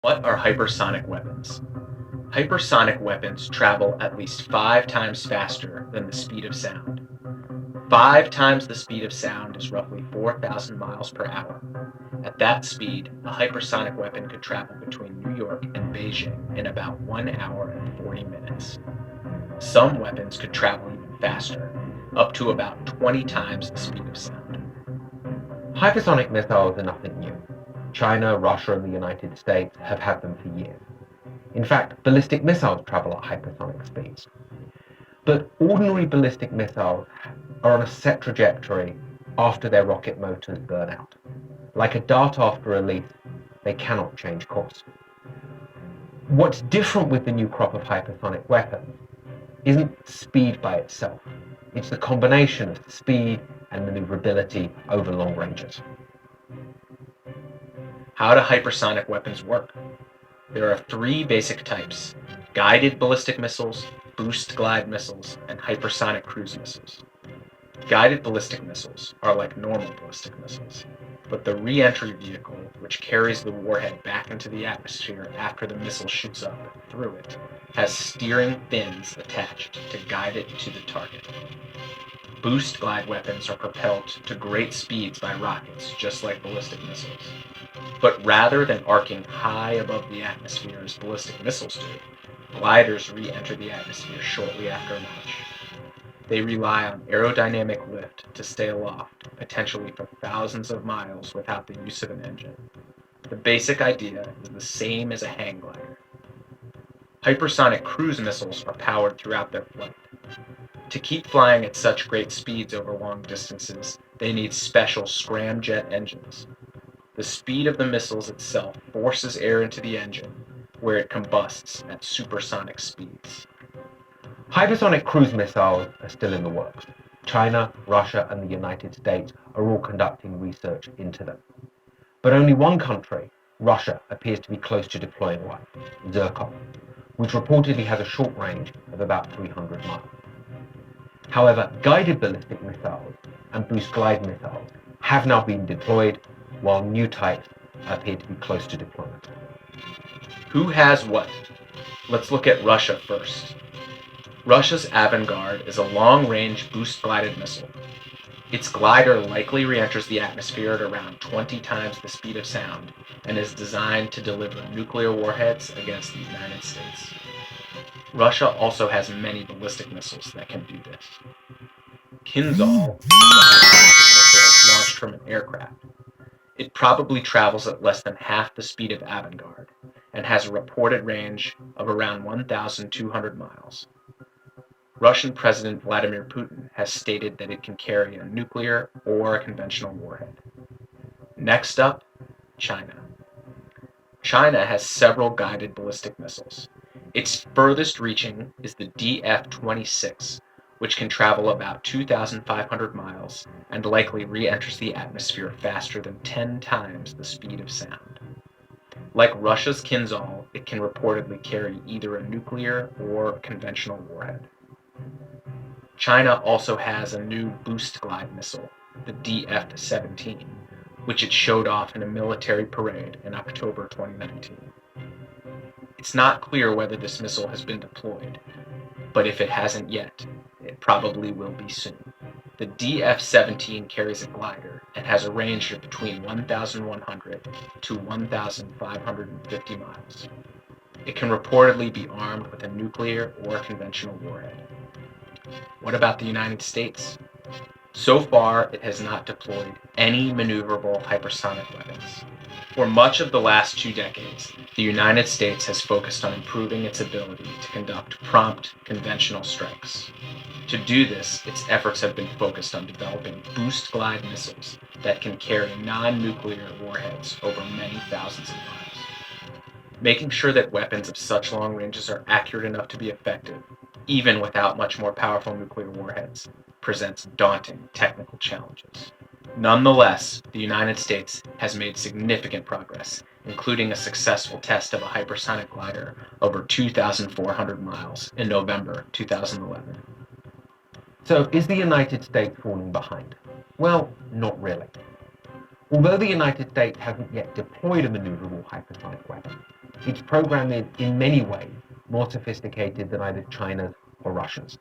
What are hypersonic weapons? Hypersonic weapons travel at least 5 times faster than the speed of sound. 5 times the speed of sound is roughly 4,000 miles per hour. At that speed, a hypersonic weapon could travel between New York and Beijing in about 1 hour and 40 minutes. Some weapons could travel even faster, up to about 20 times the speed of sound. Hypersonic missiles are nothing new. China, Russia, and the United States have had them for years. In fact, ballistic missiles travel at hypersonic speeds. But ordinary ballistic missiles are on a set trajectory after their rocket motors burn out. Like a dart after release, they cannot change course. What's different with the new crop of hypersonic weapons isn't speed by itself. It's the combination of speed and maneuverability over long ranges. How do hypersonic weapons work? There are 3 basic types: guided ballistic missiles, boost glide missiles, and hypersonic cruise missiles. Guided ballistic missiles are like normal ballistic missiles, but the re-entry vehicle, which carries the warhead back into the atmosphere after the missile shoots up through it, has steering fins attached to guide it to the target. Boost glide weapons are propelled to great speeds by rockets, just like ballistic missiles. But rather than arcing high above the atmosphere as ballistic missiles do, gliders re-enter the atmosphere shortly after launch. They rely on aerodynamic lift to stay aloft, potentially for thousands of miles without the use of an engine. The basic idea is the same as a hang glider. Hypersonic cruise missiles are powered throughout their flight. To keep flying at such great speeds over long distances, they need special scramjet engines. The speed of the missiles itself forces air into the engine, where it combusts at supersonic speeds. Hypersonic cruise missiles are still in the works. China, Russia, and the United States are all conducting research into them. But only one country, Russia, appears to be close to deploying one, Zircon, which reportedly has a short range of about 300 miles. However, guided ballistic missiles and boost glide missiles have now been deployed, while new types appear to be close to deployment. Who has what? Let's look at Russia first. Russia's Avangard is a long-range boost-glided missile. Its glider likely re-enters the atmosphere at around 20 times the speed of sound and is designed to deliver nuclear warheads against the United States. Russia also has many ballistic missiles that can do this. Kinzhal is a hypersonic missile launched from an aircraft. It probably travels at less than half the speed of Avangard and has a reported range of around 1,200 miles. Russian President Vladimir Putin has stated that it can carry a nuclear or a conventional warhead. Next up, China. China has several guided ballistic missiles. Its furthest reaching is the DF-26, which can travel about 2,500 miles and likely re-enters the atmosphere faster than 10 times the speed of sound. Like Russia's Kinzhal, it can reportedly carry either a nuclear or a conventional warhead. China also has a new boost glide missile, the DF-17, which it showed off in a military parade in October 2019. It's not clear whether this missile has been deployed, but if it hasn't yet, it probably will be soon. The DF-17 carries a glider and has a range of between 1,100 to 1,550 miles. It can reportedly be armed with a nuclear or conventional warhead. What about the United States? So far, it has not deployed any maneuverable hypersonic weapons. For much of the last 2 decades, the United States has focused on improving its ability to conduct prompt, conventional strikes. To do this, its efforts have been focused on developing boost glide missiles that can carry non-nuclear warheads over many thousands of miles. Making sure that weapons of such long ranges are accurate enough to be effective, even without much more powerful nuclear warheads, presents daunting technical challenges. Nonetheless, the United States has made significant progress, including a successful test of a hypersonic glider over 2,400 miles in November 2011. So, is the United States falling behind? Well, not really. Although the United States hasn't yet deployed a maneuverable hypersonic weapon, its program is, in many ways, more sophisticated than either China's or Russia's.